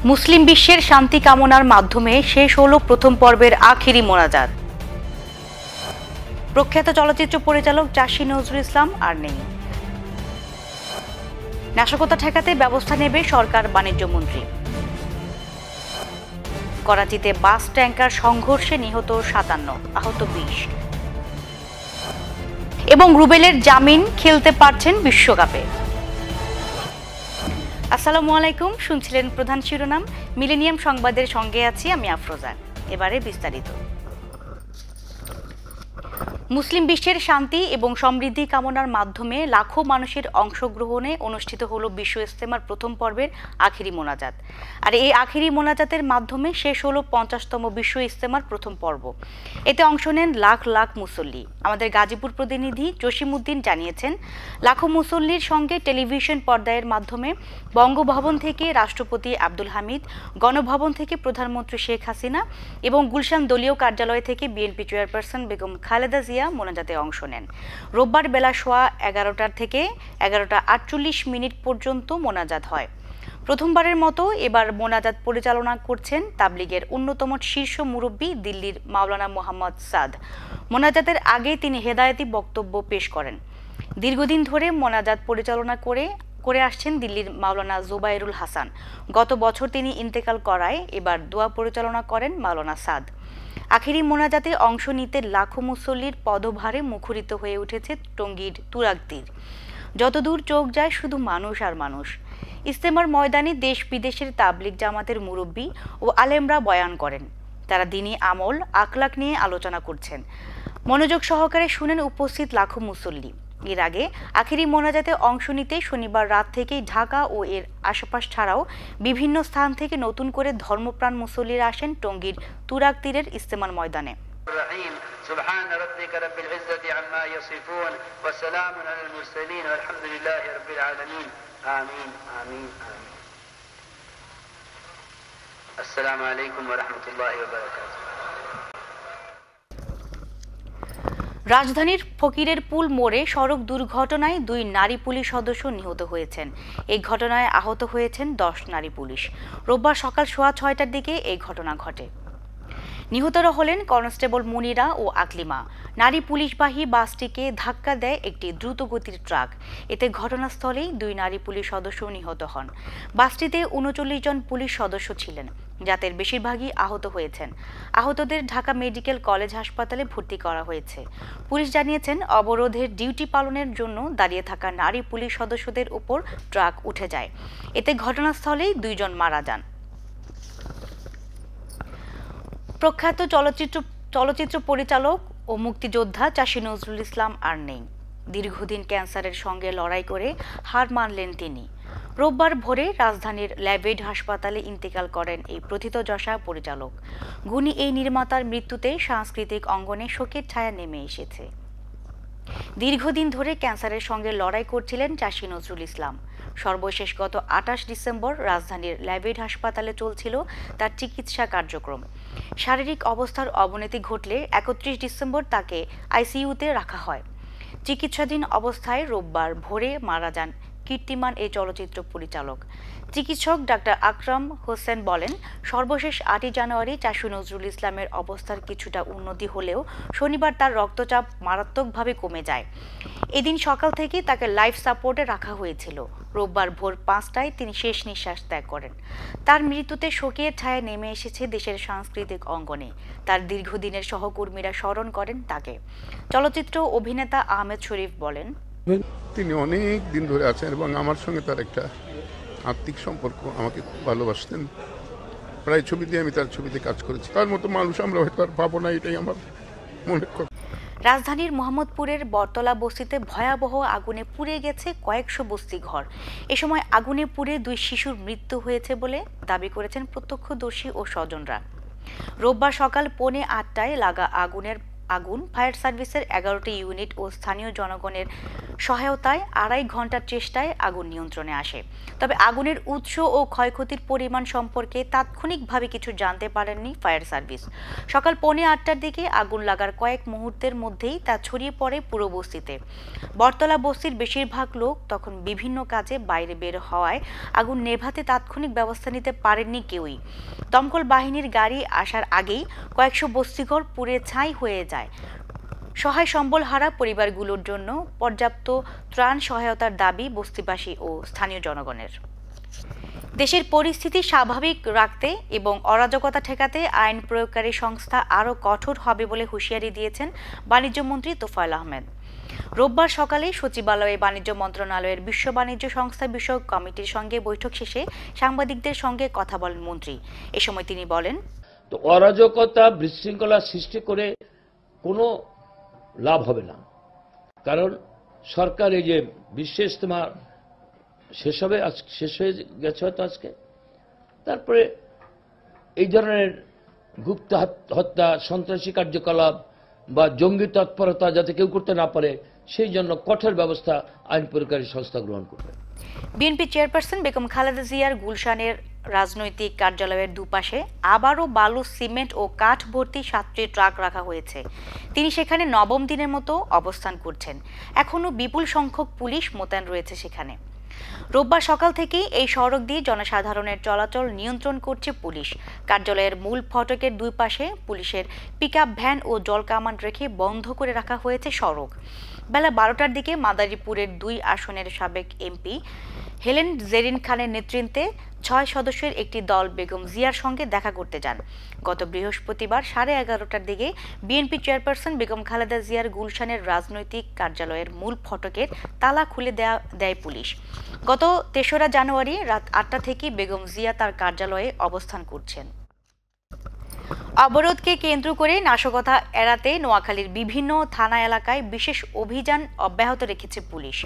মুসলিম বিশ্বের শান্তি কামনার মাধ্যমে শেষ হলো প্রথম পর্বের আখিরি মোনাজাত। প্রখ্যাত চলচ্চিত্র পরিচালক চাষী নজরুল ইসলাম আর নেই। নাশকতা ঠেকাতে ব্যবস্থা নেবে সরকার, বাণিজ্য মন্ত্রী। করাচিতে বাস ট্যাঙ্কার সংঘর্ষে নিহত 57, আহত 20। এবং রুবেলের জামিন, খেলতে পারছেন বিশ্বকাপে। আসসালামু আলাইকুম, শুনছিলেন প্রধান শিরোনাম। মিলেনিয়াম সংবাদের সঙ্গে আছি আমি আফরোজা। এবারে বিস্তারিত। মুসলিম বিশ্বের শান্তি এবং সমৃদ্ধি কামনার মাধ্যমে লাখো মানুষের অংশগ্রহণে অনুষ্ঠিত হলো বিশ্ব ইজতেমার প্রথম পর্বের আখিরি মোনাজাত। আর এই আখিরি মোনাজাতের মাধ্যমে শেষ হলো 50তম বিশ্ব ইজতেমার প্রথম পর্ব। এতে অংশ নেন লাখ লাখ মুসল্লি। আমাদের গাজীপুর প্রতিনিধি জসিমউদ্দিন জানিয়েছেন, লাখো মুসল্লির সঙ্গে টেলিভিশন পর্দায়ের মাধ্যমে বঙ্গভবন থেকে রাষ্ট্রপতি আব্দুল হামিদ, গণভবন থেকে প্রধানমন্ত্রী শেখ হাসিনা এবং গুলশান দলীয় কার্যালয় থেকে বিএনপি চেয়ারপারসন বেগম খালেদা জিয়া মোনাজাতে অংশ নেন। রোববার বেলা সোয়া 11টা থেকে 11টা 48 পর্যন্ত মোনাজাত হয়। প্রথমবারের মতো এবার মোনাজাত পরিচালনা করছেন তাবলিগের অন্যতম শীর্ষ মুরব্বী দিল্লির মাওলানা মোহাম্মদ সাদ। মোনাজাতের আগে তিনি হেদায়েতি বক্তব্য পেশ করেন। দীর্ঘদিন ধরে মোনাজাত পরিচালনা করে আসছেন দিল্লির মাওলানা জুবাইরুল হাসান। গত বছর তিনি ইন্তেকাল করায় এবার দোয়া পরিচালনা করেন মাওলানা সাদ। আখিরি মোনাজাতে অংশ নিতে লাখো মুসল্লির পদভারে মুখরিত হয়ে উঠেছে টঙ্গীর তুরাগতীর। যতদূর চোখ যায় শুধু মানুষ আর মানুষ। ইজতেমার ময়দানে দেশ বিদেশের তাবলিগ জামাতের মুরব্বী ও আলেমরা বয়ান করেন। তারা দ্বীনি আমল, আখলাক নিয়ে আলোচনা করছেন। মনোযোগ সহকারে শুনেন উপস্থিত লাখো মুসল্লি। এর আগে আখিরি মোনাজাতে অংশ নিতে শনিবার রাত থেকেই ঢাকা ও এর আশেপাশ ছাড়াও বিভিন্ন স্থান থেকে নতুন করে ধর্মপ্রাণ মুসল্লিরা আসেন টঙ্গীর তুরাগতীরের ইজতেমার ময়দানে। سبحان ربك رب العزة عما يصفون وسلام على المرسلين والحمد لله رب العالمين آمين آمين آمين السلام عليكم ورحمة الله وبركاته। রাজধানীর ফকিরের পুল মোড়ে সড়ক দুর্ঘটনায় 2 নারী পুলিশ সদস্য নিহত হয়েছেন। এই ঘটনায় আহত হয়েছেন 10 নারী পুলিশ। রোববার সকাল সোয়া 6টার দিকে এই ঘটনা ঘটে। নিহতরা হলেন কনস্টেবল মুনিরা ও আকলিমা। নারী পুলিশবাহী বাসটিকে ধাক্কা দেয় একটি দ্রুতগতির ট্রাক। এতে ঘটনাস্থলেই 2 নারী পুলিশ সদস্য নিহত হন। বাসটিতে 39 জন পুলিশ সদস্য ছিলেন, যাদের বেশিরভাগই আহত হয়েছেন। আহতদের ঢাকা মেডিকেল কলেজ হাসপাতালে ভর্তি করা হয়েছে। পুলিশ জানিয়েছেন, অবরোধের ডিউটি পালনের জন্য দাঁড়িয়ে থাকা নারী পুলিশ সদস্যদের উপর ট্রাক উঠে যায়। এতে ঘটনাস্থলেই 2 জন মারা যান। প্রখ্যাত চলচ্চিত্র পরিচালক ও মুক্তিযোদ্ধা চাষী নজরুল ইসলাম আর নেই। দীর্ঘদিন ক্যান্সারের সঙ্গে লড়াই করে হার মানলেন তিনি। রোববার ভোরে রাজধানীর ল্যাবেড হাসপাতালে ইন্তেকাল করেন এই প্রথিতযশা পরিচালক। গুণী এই নির্মাতার মৃত্যুতে সাংস্কৃতিক অঙ্গনে শোকের ছায়া নেমে এসেছে। দীর্ঘদিন ধরে ক্যান্সারের সঙ্গে লড়াই করছিলেন চাষী নজরুল ইসলাম। সর্বশেষ গত 28 ডিসেম্বর রাজধানীর ল্যাবেড হাসপাতালে চলছিল তার চিকিৎসা কার্যক্রম। শারীরিক অবস্থার অবনতি ঘটলে 31 ডিসেম্বর তাকে আইসিইউতে রাখা হয়। চিকিৎসাধীন অবস্থায় রোববার ভোরে মারা যান কীর্তিমান এই চলচ্চিত্র পরিচালক। চিকিৎসক ডাক্তার আকরাম হোসেন বলেন, সর্বশেষ 8 জানুয়ারি চাষী নজরুল ইসলামের অবস্থার কিছুটা উন্নতি হলেও শনিবার তার রক্তচাপ মারাত্মকভাবে কমে যায়। এদিন সকাল থেকে তাকে লাইফ সাপোর্টে রাখা হয়েছিল। রোববার ভোর 5টায় তিনি শেষ নিঃশ্বাস ত্যাগ করেন। তার মৃত্যুতে শোকের ছায়া নেমে এসেছে দেশের সাংস্কৃতিক অঙ্গনে। তার দীর্ঘদিনের সহকর্মীরা স্মরণ করেন তাকে। চলচ্চিত্র অভিনেতা আহমেদ শরীফ বলেন, তিনি অনেক দিন ধরে আছেন এবং আমার সঙ্গে তার একটা আত্মিক সম্পর্ক। আমাকে খুব ভালোবাসতেন। প্রায় ছবিতে আমি তার ছবিতে কাজ করেছি। তার মতো মানুষ আমরা হয়তো আর পাবো না, এটাই আমার মনে হয়। রাজধানীর মোহাম্মদপুরের বটতলা বস্তিতে ভয়াবহ আগুনে পুড়ে গেছে কয়েকশো বস্তি ঘর। এ সময় আগুনে পুড়ে 2 শিশুর মৃত্যু হয়েছে বলে দাবি করেছেন প্রত্যক্ষদর্শী ও স্বজনরা। রোববার সকাল 8:45টায় লাগা আগুনের আগুন ফায়ার সার্ভিসের 11টি ইউনিট ও স্থানীয় জনগণের সহায়তায় 2.5 ঘন্টার চেষ্টায় আগুন নিয়ন্ত্রণে আসে। তবে আগুনের উৎস ও ক্ষয়ক্ষতির পরিমাণ সম্পর্কে তাৎক্ষণিকভাবে কিছু জানতে পারেননি ফায়ার সার্ভিস। সকাল 8:45টার দিকে আগুন লাগার কয়েক মুহূর্তের মধ্যেই তা ছড়িয়ে পড়ে পুরো বস্তিতে। বটতলা বস্তির বেশিরভাগ লোক তখন বিভিন্ন কাজে বাইরে বের হওয়ায় আগুন নেভাতে তাৎক্ষণিক ব্যবস্থা নিতে পারেননি কেউই। দমকল বাহিনীর গাড়ি আসার আগেই কয়েকশো বস্তিঘর পুড়ে ছাই হয়ে যায়। সহায় সম্বলহারা পরিবারগুলোর জন্য পর্যাপ্ত ত্রাণ সহায়তার দাবি বস্তিবাসী ও স্থানীয় জনগণের। দেশের পরিস্থিতি স্বাভাবিক রাখতে এবং অরাজকতা ঠেকাতে আইন প্রয়োগকারী সংস্থা আরও কঠোর হবে বলে হুঁশিয়ারি দিয়েছেন বাণিজ্যমন্ত্রী তোফায়েল আহমেদ। রোববার সকালে সচিবালয়ে বাণিজ্য মন্ত্রণালয়ের বিশ্ব বাণিজ্য সংস্থা বিষয়ক কমিটির সঙ্গে বৈঠক শেষে সাংবাদিকদের সঙ্গে কথা বলেন মন্ত্রী। এ সময় তিনি বলেন, তো অরাজকতা বিশৃঙ্খলা সৃষ্টি করে কোনো লাভ হবে না, কারণ সরকার এই যে বিশ্ব ইজতেমা শেষ হয়ে গেছে হয়তো আজকে, তারপরে এই ধরনের গুপ্ত হত্যা, সন্ত্রাসী কার্যকলাপ বা জঙ্গি তৎপরতা যাতে কেউ করতে না পারে, সেই জন্য কঠোর ব্যবস্থা আইন প্রয়োগকারী সংস্থা গ্রহণ করবে। বিএনপি চেয়ারপারসন বেগম খালেদা জিয়ার গুলশানের রাজনৈতিক কার্যালয়ের দুপাশে আবারও বালু, সিমেন্ট ও কাঠ ভর্তি 7টি ট্রাক রাখা হয়েছে। তিনি সেখানে নবম দিনের মতো অবস্থান করছেন। এখনও বিপুল সংখ্যক পুলিশ মোতায়েন রয়েছে সেখানে। রোববার সকাল থেকেই এই সড়ক দিয়ে জনসাধারণের চলাচল নিয়ন্ত্রণ করছে পুলিশ। কার্যালয়ের মূল ফটকের দুই পাশে পুলিশের পিকআপ ভ্যান ও জলকামান রেখে বন্ধ করে রাখা হয়েছে সড়ক। বেলা 12টার দিকে মাদারীপুরের 2 আসনের সাবেক এমপি হেলেন জেরিন খানের নেতৃত্বে 6 সদস্যের একটি দল বেগম জিয়ার সঙ্গে দেখা করতে যান। গত বৃহস্পতিবার 11:30টার দিকে বিএনপি চেয়ারপারসন বেগম খালেদা জিয়ার গুলশানের রাজনৈতিক কার্যালয়ের মূল ফটকের তালা খুলে দেয় পুলিশ। গত 3রা জানুয়ারি রাত 8টা থেকে বেগম জিয়া তার কার্যালয়ে অবস্থান করছেন। অবরোধকে কেন্দ্র করে নাশকতা এড়াতে নোয়াখালীর বিভিন্ন থানা এলাকায় বিশেষ অভিযান অব্যাহত রেখেছে পুলিশ।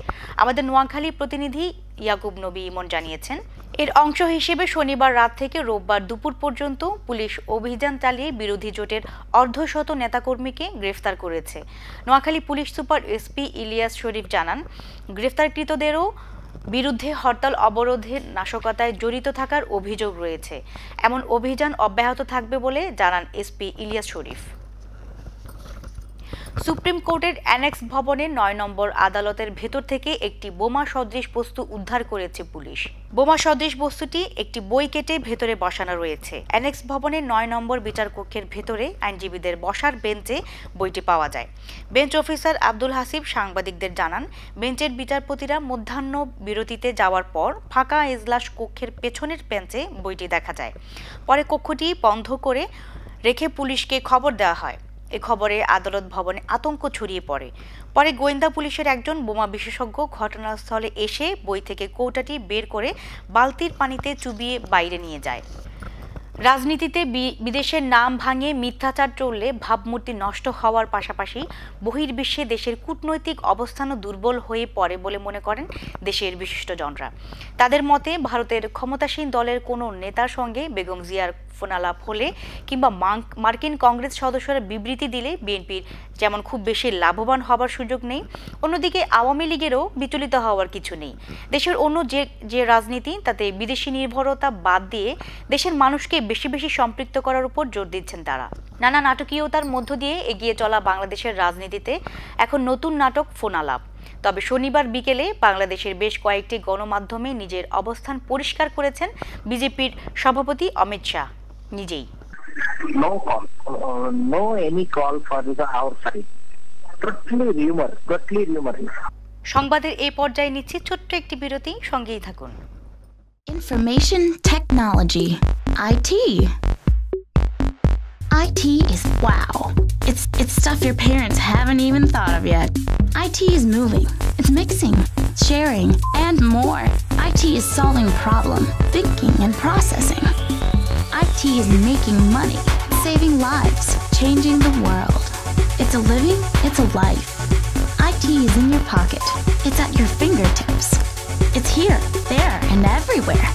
আমাদের নোয়াখালী প্রতিনিধি ইয়াকুব নবী ইমন জানিয়েছেন, এর অংশ হিসেবে শনিবার রাত থেকে রোববার দুপুর পর্যন্ত পুলিশ অভিযান চালিয়ে বিরোধী জোটের অর্ধশত নেতাকর্মীকে গ্রেফতার করেছে। Noakhali police super SP Ilias Sharif জানান, গ্রেফতারকৃতদেরও বিরুদ্ধে হরতাল, অবরোধের, নাশকতায় জড়িত থাকার অভিযোগ রয়েছে। এমন অভিযান অব্যাহত থাকবে বলে জানান এসপি ইলিয়াস শরীফ। সুপ্রিম কোর্টের অ্যানেক্স ভবনের 9 নম্বর আদালতের ভেতর থেকে একটি বোমা সদৃশ বস্তু উদ্ধার করেছে পুলিশ। বোমা সদৃশ বস্তুটি একটি বই কেটে ভেতরে বসানো রয়েছে। অ্যানেক্স ভবনের 9 নম্বর বিচার কক্ষের ভেতরে আইনজীবীদের বসার বেঞ্চে বইটি পাওয়া যায়। বেঞ্চ অফিসার আব্দুল হাসিব সাংবাদিকদের জানান, বেঞ্চের বিচারপতিরা মধ্যাহ্ন বিরতিতে যাওয়ার পর ফাঁকা এজলাস কক্ষের পেছনের বেঞ্চে বইটি দেখা যায়। পরে কক্ষটি বন্ধ করে রেখে পুলিশকে খবর দেওয়া হয়। এ খবরে আদালত ভবনে আতঙ্ক ছড়িয়ে পড়ে। পরে গোয়েন্দা পুলিশের একজন বোমা বিশেষজ্ঞ ঘটনাস্থলে এসে বই থেকে কৌটাটি বের করে বালতির পানিতে চুবিয়ে বাইরে নিয়ে যায়। রাজনীতিতে বিদেশের নাম ভাঙে মিথ্যাচার চললে ভাবমূর্তি নষ্ট হওয়ার পাশাপাশি বহির্বিশ্বে দেশের কূটনৈতিক অবস্থানও দুর্বল হয়ে পড়ে বলে মনে করেন দেশের বিশিষ্টজনরা। তাদের মতে, ভারতের ক্ষমতাসীন দলের কোনো নেতার সঙ্গে বেগম জিয়ার ফোনালাপ হলে কিংবা মার্কিন কংগ্রেস সদস্যরা বিবৃতি দিলে বিএনপির যেমন খুব বেশি লাভবান হবার সুযোগ নেই, অন্যদিকে আওয়ামী লীগেরও বিচলিত হওয়ার কিছু নেই। দেশের অন্য যে রাজনীতি, তাতে বিদেশি নির্ভরতা বাদ দিয়ে দেশের মানুষকে বেশি বেশি সম্পৃক্ত করার উপর জোর দিচ্ছেন তারা। নানা নাটকীয়তার মধ্য দিয়ে এগিয়ে চলা বাংলাদেশের রাজনীতিতে এখন নতুন নাটক ফোনালাপ। তবে শনিবার বিকেলে বাংলাদেশের বেশ কয়েকটি গণমাধ্যমে নিজের অবস্থান পরিষ্কার করেছেন বিজেপির সভাপতি অমিত শাহ নিজেই। No any call for our side. Totally rumor. সংবাদের এই পর্যায়ে নিচ্ছি ছোট্ট একটি বিরতি, সঙ্গেই থাকুন। Information technology, IT. IT is wow. It's stuff your parents haven't even thought of yet. IT is moving, it's mixing, sharing, and more. IT is solving problem, thinking and processing. IT is making money, saving lives, changing the world. It's a living, it's a life. IT is in your pocket. It's at your fingertips. It's here, there, and everywhere.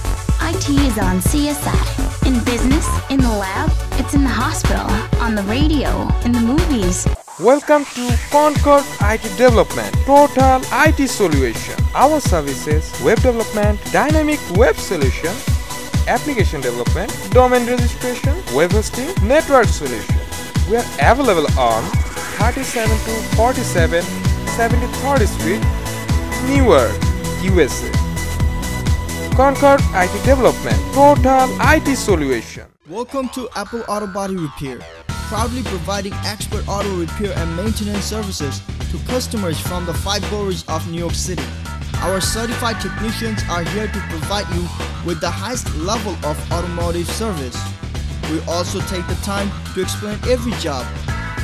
IT is on CSI, in business, in the lab, it's in the hospital, on the radio, in the movies. Welcome to Concord IT Development, Total IT Solution. Our services: web development, dynamic web solution, application development, domain registration, web hosting, network solution. We are available on 37-47 73rd Street, Newark, USA. Concord IT Development, Total IT Solution. Welcome to Apple Auto Body Repair, proudly providing expert auto repair and maintenance services to customers from the 5 boroughs of New York City. Our certified technicians are here to provide you with the highest level of automotive service. We also take the time to explain every job.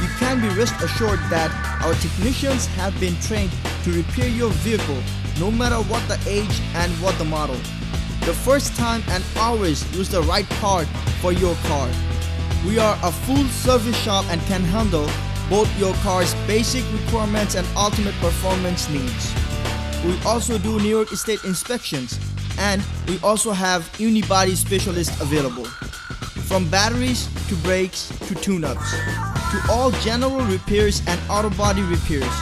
You can be rest assured that our technicians have been trained to repair your vehicle, no matter what the age and what the model. The first time and always use the right part for your car. We are a full service shop and can handle both your car's basic requirements and ultimate performance needs. We also do New York State inspections, and we also have unibody specialists available. From batteries to brakes to tune-ups, to all general repairs and auto body repairs,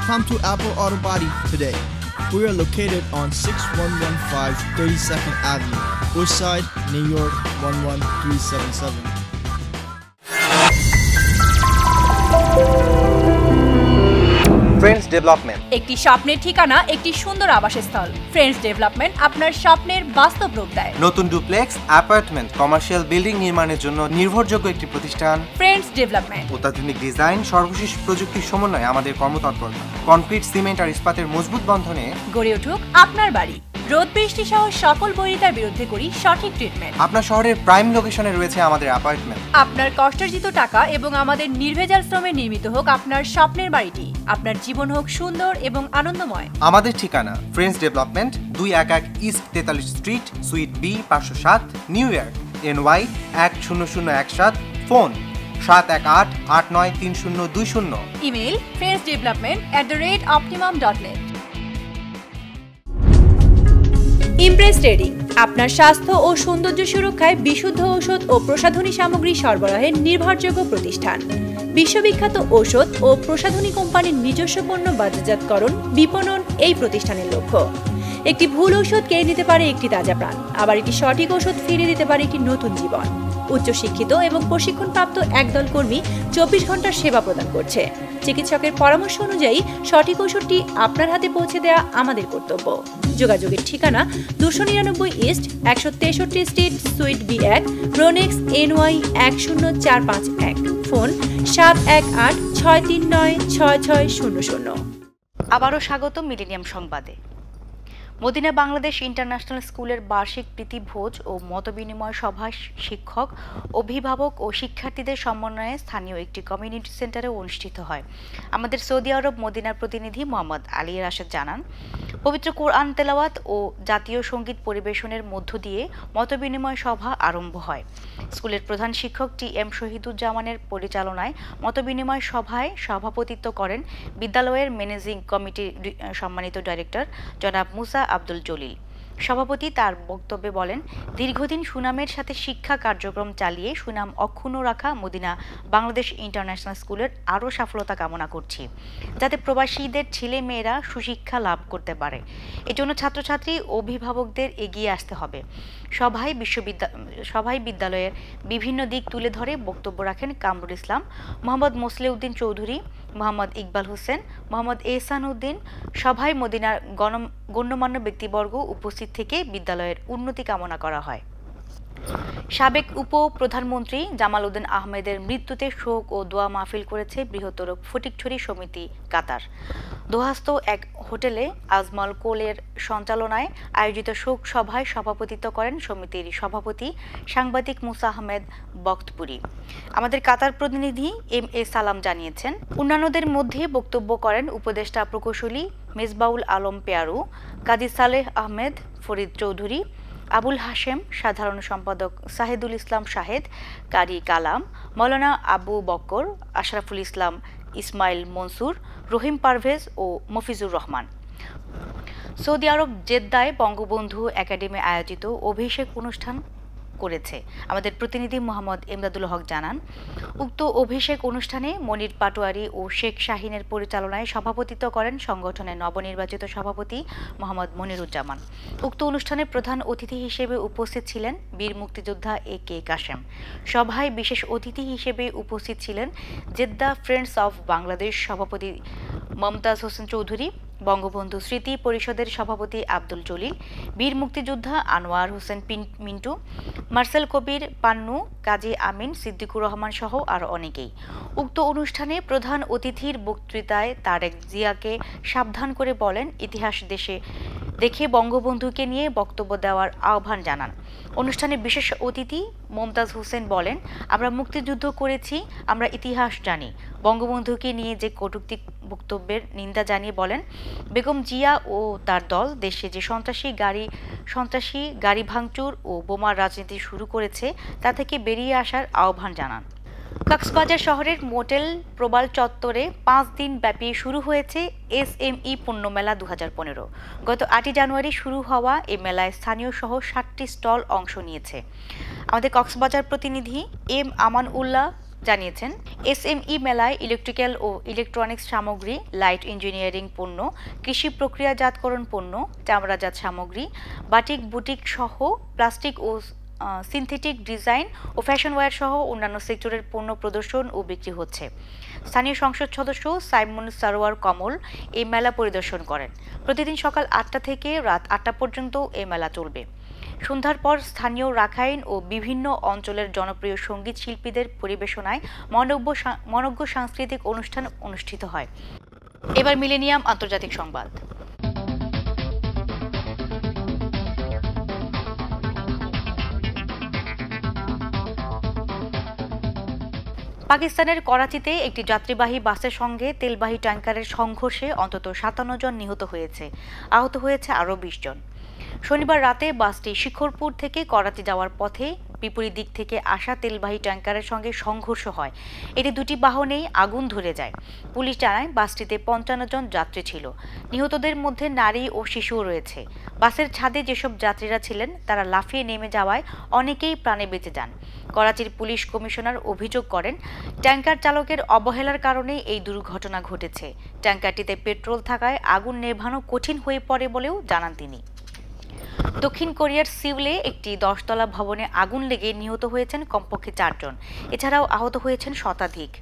come to Apple Auto Body today. We are located on 6115 32nd Avenue, Woodside, New York 11377. Friends development, একটি স্বপ্নের ঠিকানা, একটি সুন্দর আবাসস্থল। Friends development আপনার স্বপ্নের বাস্তব রূপ দেয়। নতুন ডুপ্লেক্স, অ্যাপার্টমেন্ট, কমার্শিয়াল বিল্ডিং নির্মাণের জন্য নির্ভরযোগ্য একটি প্রতিষ্ঠান ফ্রেন্ডস ডেভেলপমেন্ট। অত্যাধুনিক ডিজাইন, সর্বশেষ প্রযুক্তির সমন্বয়ে আমাদের কর্মতৎপরতা কনক্রিট, সিমেন্ট আর ইস্পাতের মজবুত বন্ধনে গড়ে উঠুক আপনার বাড়ি। রোদ বৃষ্টি সহ সকল বৈরিতার বিরুদ্ধে করি সঠিক ট্রিটমেন্ট। আপনার শহরের প্রাইম লোকেশনে রয়েছে আমাদের অ্যাপার্টমেন্ট। আপনার কষ্টার্জিত টাকা এবং আমাদের নির্ভেজাল শ্রমে নির্মিত হোক আপনার স্বপ্নের বাড়িটি। আপনার জীবন হোক সুন্দর এবং আনন্দময়। আমাদের ঠিকানা friends development, 211 east 43 street, suite B, 507, New York, NY 10017, phone 718-893020। Email friendsdevelopment@optimum.net। Impress trading আপনার স্বাস্থ্য ও সৌন্দর্য সুরক্ষায় বিশুদ্ধ ঔষধ ও প্রসাধনী সামগ্রী সরবরাহের নির্ভরযোগ্য প্রতিষ্ঠান। বিশ্ববিখ্যাত ঔষধ ও প্রসাধনী কোম্পানির নিজস্ব পণ্য বাজারজাতকরণ, বিপণন এই প্রতিষ্ঠানের লক্ষ্য। একটি ভুল ঔষধ কেড়ে নিতে পারে একটি তাজা প্রাণ, আবার একটি সঠিক ঔষধ ফিরিয়ে দিতে পারে একটি নতুন জীবন। উচ্চশিক্ষিত এবং প্রশিক্ষণপ্রাপ্ত একদল কর্মী 24 ঘন্টার সেবা প্রদান করছে। চিকিৎসকের পরামর্শ অনুযায়ী সঠিক ওষুধটি আপনার হাতে পৌঁছে দেওয়া আমাদের কর্তব্য। যোগাযোগের ঠিকানা 299 east 163 street, sweet B1, রোনেক্স, NY 10451, phone 718-639-6600। আবারও স্বাগত মিলেনিয়াম সংবাদে। মদিনা বাংলাদেশ ইন্টারন্যাশনাল স্কুলের বার্ষিক প্রীতি ভোজ ও মতবিনিময় সভায় শিক্ষক, অভিভাবক ও শিক্ষার্থীদের সমন্বয়ে স্থানীয় একটি কমিউনিটি সেন্টারে অনুষ্ঠিত হয়। আমাদের সৌদি আরব মদিনার প্রতিনিধি মোহাম্মদ আলী রাশেদ জানান, পবিত্র কোরআন তেলাওয়াত ও জাতীয় সঙ্গীত পরিবেশনের মধ্য দিয়ে মতবিনিময় সভা আরম্ভ হয়। স্কুলের প্রধান শিক্ষক TM শহীদুজ্জামানের পরিচালনায় মতবিনিময় সভায় সভাপতিত্ব করেন বিদ্যালয়ের ম্যানেজিং কমিটির সম্মানিত ডাইরেক্টর জনাব মুসা আব্দুল জলিল। সভাপতি তার বক্তব্যে বলেন, দীর্ঘদিন সুনামের সাথে শিক্ষা কার্যক্রম চালিয়ে সুনাম অক্ষুণ্ণ রাখা মদিনা বাংলাদেশ ইন্টারন্যাশনাল স্কুলের আরও সফলতা কামনা করছি, যাতে প্রবাসীদের ছেলে মেয়েরা সুশিক্ষা লাভ করতে পারে। এজন্য ছাত্রছাত্রী অভিভাবকদের এগিয়ে আসতে হবে। সভায় বিদ্যালয়ের বিভিন্ন দিক তুলে ধরে বক্তব্য রাখেন কামরুল ইসলাম, মোহাম্মদ মোসলেউদ্দিন চৌধুরী, মোহাম্মদ ইকবাল হোসেন, মোহাম্মদ এহসান উদ্দিন। সভায় মদিনার গণ্যমান্য ব্যক্তিবর্গ উপস্থিত থেকে বিদ্যালয়ের উন্নতি কামনা করা হয়। সাবেক উপপ্রধানমন্ত্রী জামাল উদ্দিন আহমেদের মৃত্যুতে শোক ও দোয়া মাহফিল করেছে বৃহত্তর ফটিকছড়ি সমিতি কাতার। দোহাস্ত এক হোটেলে আজমল কোলের সঞ্চালনায় আয়োজিত শোক সভায় সভাপতিত্ব করেন সমিতির সভাপতি সাংবাদিক মুসা আহমেদ বক্তপুরি। আমাদের কাতার প্রতিনিধি MA সালাম জানিয়েছেন, অন্যান্যদের মধ্যে বক্তব্য করেন উপদেষ্টা প্রকৌশলী মেজবাউল আলম পেয়ারু, কাজী সালেহ আহমেদ, ফরিদ চৌধুরী, আবুল হাশেম, সাধারণ সম্পাদক সাহেদুল ইসলাম শাহেদ, কারি কালাম, মৌলানা আবু বক্কর, আশরাফুল ইসলাম, ইসমাইল মনসুর, রহিম পারভেজ ও মফিজুর রহমান। সৌদি আরব জেদ্দায় বঙ্গবন্ধু একাডেমি আয়োজিত অভিষেক অনুষ্ঠান করেছে। আমাদের প্রতিনিধি মোহাম্মদ এমদাদুল হক জানান, উক্ত অভিষেক অনুষ্ঠানে মনির পাটোয়ারি ও শেখ শাহিনের পরিচালনায় সভাপতিত্ব করেন সংগঠনের নবনির্বাচিত সভাপতি মোহাম্মদ মনিরুজ্জামান। উক্ত অনুষ্ঠানে প্রধান অতিথি হিসেবে উপস্থিত ছিলেন বীর মুক্তিযোদ্ধা AK কাশেম। সভায় বিশেষ অতিথি হিসেবে উপস্থিত ছিলেন জেদ্দা ফ্রেন্ডস অফ বাংলাদেশ সভাপতি মমতাজ হোসেন চৌধুরী, বঙ্গবন্ধু স্মৃতি পরিষদের সভাপতি আব্দুল জলিল, বীর মুক্তিযোদ্ধা আনোয়ার হোসেন মিন্টু, মার্সেল কবির পান্নু, কাজী আমিন, সিদ্দিকুর রহমান সহ আরও অনেকেই। উক্ত অনুষ্ঠানে প্রধান অতিথির বক্তৃতায় তারেক জিয়াকে সাবধান করে বলেন, ইতিহাস দেখে বঙ্গবন্ধুকে নিয়ে বক্তব্য দেওয়ার আহ্বান জানান। অনুষ্ঠানে বিশেষ অতিথি মমতাজ হোসেন বলেন, আমরা মুক্তিযুদ্ধ করেছি, আমরা ইতিহাস জানি। বঙ্গবন্ধুকে নিয়ে যে কটূক্তি বক্তব্যের নিন্দা জানিয়ে বলেন, বেগম জিয়া ও তার দল দেশে যে সন্ত্রাসী গাড়ি ভাঙচুর ও বোমার রাজনীতি শুরু করেছে তা থেকে বেরিয়ে আসার আহ্বান জানান। কক্সবাজার শহরের মোটেল প্রবাল চত্বরে 5 দিন ব্যাপী শুরু হয়েছে SME পণ্য মেলা 2015। গত 8 জানুয়ারি শুরু হওয়া এই মেলায় স্থানীয় সহ 60টি স্টল অংশ নিয়েছে। আমাদের কক্সবাজার প্রতিনিধি M আমান উল্লাহ জানিয়েছেন, SME মেলায় ইলেকট্রিক্যাল ও ইলেকট্রনিক্স সামগ্রী, লাইট ইঞ্জিনিয়ারিং পণ্য, কৃষি প্রক্রিয়াজাতকরণ পণ্য, চামড়াজাত সামগ্রী, বাটিক বুটিক সহ প্লাস্টিক ও সিনথেটিক ডিজাইন ও ফ্যাশন ওয়্যার সহ অন্যান্য সেক্টরের পণ্য প্রদর্শন ও বিক্রি হচ্ছে। স্থানীয় সংসদ সদস্য সাইমন সারোয়ার কমল এই মেলা পরিদর্শন করেন। প্রতিদিন সকাল 8টা থেকে রাত 8টা পর্যন্ত এই মেলা চলবে। সন্ধ্যার পর স্থানীয় রাখাইন ও বিভিন্ন অঞ্চলের জনপ্রিয় সঙ্গীত শিল্পীদের পরিবেশনায় মনোজ্ঞ সাংস্কৃতিক অনুষ্ঠান অনুষ্ঠিত হয়। এবার মিলেনিয়াম আন্তর্জাতিক সংবাদ। পাকিস্তানের করাচিতে একটি যাত্রীবাহী বাসের সঙ্গে তেলবাহী ট্যাঙ্কারের সংঘর্ষে অন্তত 57 জন নিহত হয়েছে, আহত হয়েছে আরও 20 জন। শনিবার রাতে বাসটি শিখরপুর থেকে করাচি যাওয়ার পথে বিপরীত দিক থেকে আসা তেলবাহী ট্যাঙ্কারের সঙ্গে সংঘর্ষ হয়। এতে দুটি বাহনেই আগুন ধরে যায়। পুলিশ জানায় বাসটিতে 55 জন যাত্রী ছিল। নিহতদের মধ্যে নারী ও শিশুও রয়েছে। বাসের ছাদে যেসব যাত্রীরা ছিলেন তারা লাফিয়ে নেমে যাওয়ায় অনেকেই প্রাণে বেঁচে যান। করাচির পুলিশ কমিশনার অভিযোগ করেন, ট্যাঙ্কার চালকের অবহেলার কারণে এই দুর্ঘটনা ঘটেছে। ট্যাঙ্কারটিতে পেট্রোল থাকায় আগুন নেভানো কঠিন হয়ে পড়ে বলেও জানান তিনি। দক্ষিণ কোরিয়ার সিউলে একটি 10তলা ভবনে আগুন লেগে নিহত হয়েছেন কমপক্ষে 4 জন। এছাড়াও আহত হয়েছেন শতাধিক।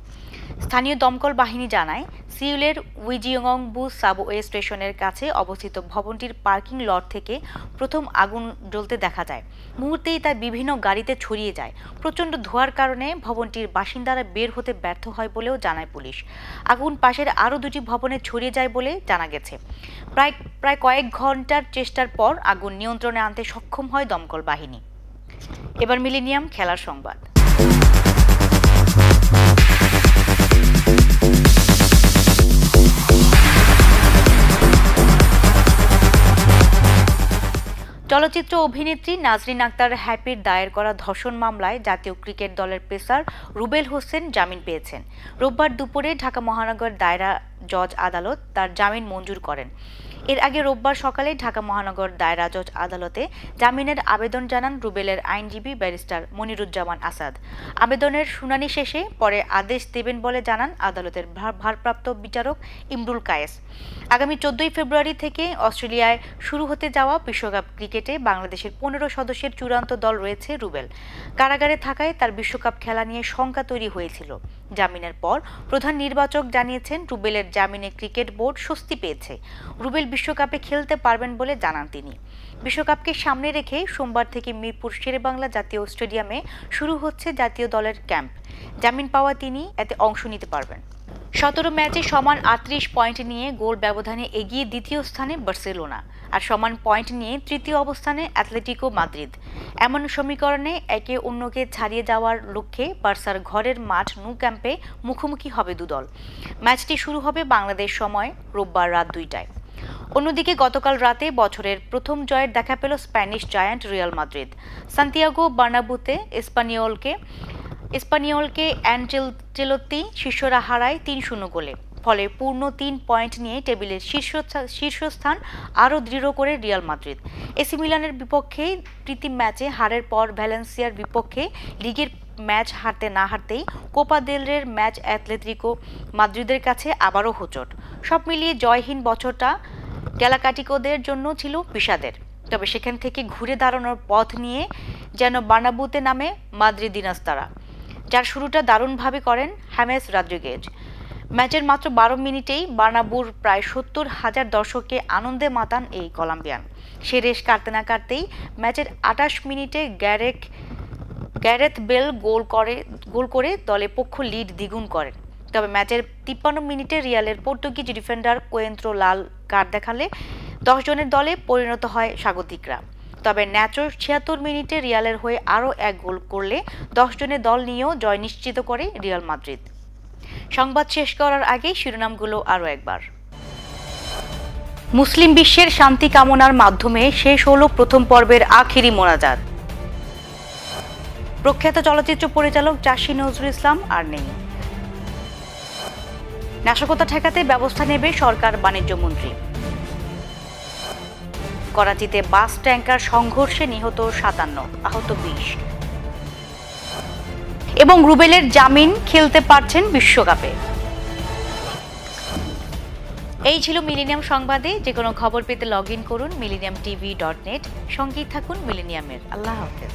স্থানীয় দমকল বাহিনী জানায়, সিউলের উইজিয়ংবু সাবওয়ে স্টেশনের কাছে অবস্থিত ভবনটির পার্কিং লট থেকে প্রথম আগুন জ্বলতে দেখা যায়। মুহূর্তেই তা বিভিন্ন গাড়িতে ছড়িয়ে যায়। প্রচণ্ড ধোঁয়ার কারণে ভবনটির বাসিন্দারা বের হতে ব্যর্থ হয় বলেও জানায় পুলিশ। আগুন পাশের আরও 2টি ভবনে ছড়িয়ে যায় বলে জানা গেছে। প্রায় কয়েক ঘন্টার চেষ্টার পর আগুন নিয়ন্ত্রণে আনতে সক্ষম হয় দমকল বাহিনী। এবার মিলেনিয়াম খেলার সংবাদ। চলচ্চিত্র অভিনেত্রী নাজরিন আক্তার হ্যাপির দায়ের করা ধর্ষণ মামলায় জাতীয় ক্রিকেট দলের পেসার রুবেল হোসেন জামিন পেয়েছেন। রোববার দুপুরে ঢাকা মহানগর দায়রা জজ আদালত তার জামিন মঞ্জুর করেন। এর আগে রোববার সকালে ঢাকা মহানগর দায়রা জজ আদালতে জামিনের আবেদন জানান রুবেলের আইনজীবী ব্যারিস্টার মনিরুজ্জামান আসাদ। আবেদনের শুনানি শেষে পরে আদেশ দেবেন বলে জানান আদালতের ভারপ্রাপ্ত বিচারক ইমরুল কায়েস। আগামী 14 ফেব্রুয়ারি থেকে অস্ট্রেলিয়ায় শুরু হতে যাওয়া বিশ্বকাপ ক্রিকেটে বাংলাদেশের 15 সদস্যের চূড়ান্ত দল রয়েছে রুবেল। কারাগারে থাকায় তার বিশ্বকাপ খেলা নিয়ে শঙ্কা তৈরি হয়েছিল। জামিনের পর প্রধান নির্বাচক জানিয়েছেন, রুবেলের জামিনে ক্রিকেট বোর্ড স্বস্তি পেয়েছে। রুবেল বিশ্বকাপে খেলতে পারবেন বলে জানান তিনি। বিশ্বকাপকে সামনে রেখে সোমবার থেকে মিরপুর শেরেবাংলা জাতীয় স্টেডিয়ামে শুরু হচ্ছে জাতীয় দলের ক্যাম্প। জামিন পাওয়া তিনি এতে অংশ নিতে পারবেন। 17 ম্যাচে সমান 38 পয়েন্ট নিয়ে গোল ব্যবধানে এগিয়ে দ্বিতীয় স্থানে বার্সেলোনা, আর সমান পয়েন্ট নিয়ে তৃতীয় অবস্থানে অ্যাটলেটিকো মাদ্রিদ। এমন সমীকরণে একে অন্যকে ছাড়িয়ে যাওয়ার লক্ষ্যে বার্সার ঘরের মাঠ ন্যু ক্যাম্পে মুখোমুখি হবে দুদল। ম্যাচটি শুরু হবে বাংলাদেশ সময় রোববার রাত 2টায়। অন্যদিকে গতকাল রাতে বছরের প্রথম জয়ের দেখা পেল Spanish giant Real Madrid. Santiago বার্নাব্যুতে এসপানিওলকে অ্যানচেলত্তি শিষ্যরা হারায় 3-0 গোলে। ফলে পূর্ণ 3 পয়েন্ট নিয়ে টেবিলের শীর্ষস্থান আরও দৃঢ় করে রিয়াল মাদ্রিদ। এসি মিলানের বিপক্ষে প্রীতি ম্যাচে হারের পর ভ্যালেন্সিয়ার বিপক্ষে লিগের ম্যাচ হারতে না হারতেই কোপা দেল রের ম্যাচ অ্যাটলেটিকো মাদ্রিদের কাছে আবারও হোঁচট। সব মিলিয়ে জয়হীন বছরটা গ্যালাকাটিকোদের জন্য ছিল বিষাদের। তবে সেখান থেকে ঘুরে দাঁড়ানোর পথ নিয়ে যেন বার্নাব্যুতে নামে মাদ্রিদিনাস্তারা, যার শুরুটা দারুণভাবে করেন হামেস রদ্রিগেজ। ম্যাচের মাত্র 12 মিনিটেই বার্নাব্যুর প্রায় 70,000 দর্শককে আনন্দে মাতান এই কলম্বিয়ান। সে রেশ কাটতে না কাটতেই ম্যাচের 28 মিনিটে গ্যারেথ বেল গোল করে দলে পক্ষ লিড দ্বিগুণ করেন। তবে ম্যাচের 53 মিনিটে রিয়ালের পর্তুগিজ ডিফেন্ডার কোয়েন্ত্রো লাল কার্ড দেখালে 10 জনের দলে পরিণত হয় স্বাগতিকরা। তবে ন্যাচো 76 মিনিটে রিয়ালের হয়ে আরও এক গোল করলে 10 জনের দল নিয়েও জয় নিশ্চিত করে রিয়াল মাদ্রিদ। সংবাদ শেষ করার আগে শিরোনামগুলো আরও একবার। মুসলিম বিশ্বের শান্তি কামনার মাধ্যমে শেষ হলো প্রথম পর্বের আখিরি মোনাজাত। প্রখ্যাত চলচ্চিত্র পরিচালক চাষী নজরুল ইসলাম আর নেই। নাশকতা ঠেকাতে ব্যবস্থা নেবে সরকার বাণিজ্য মন্ত্রী। করাচিতে বাস ট্যাঙ্কার সংঘর্ষে নিহত 57, আহত 20। এবং রুবেলের জামিন খেলতে পারছেন বিশ্বকাপে। এই ছিল মিলেনিয়াম সংবাদে। যে কোনো খবর পেতে লগ ইন করুন millenniumtv.net। সঙ্গেই থাকুন মিলেনিয়ামের। আল্লাহ হাফেজ।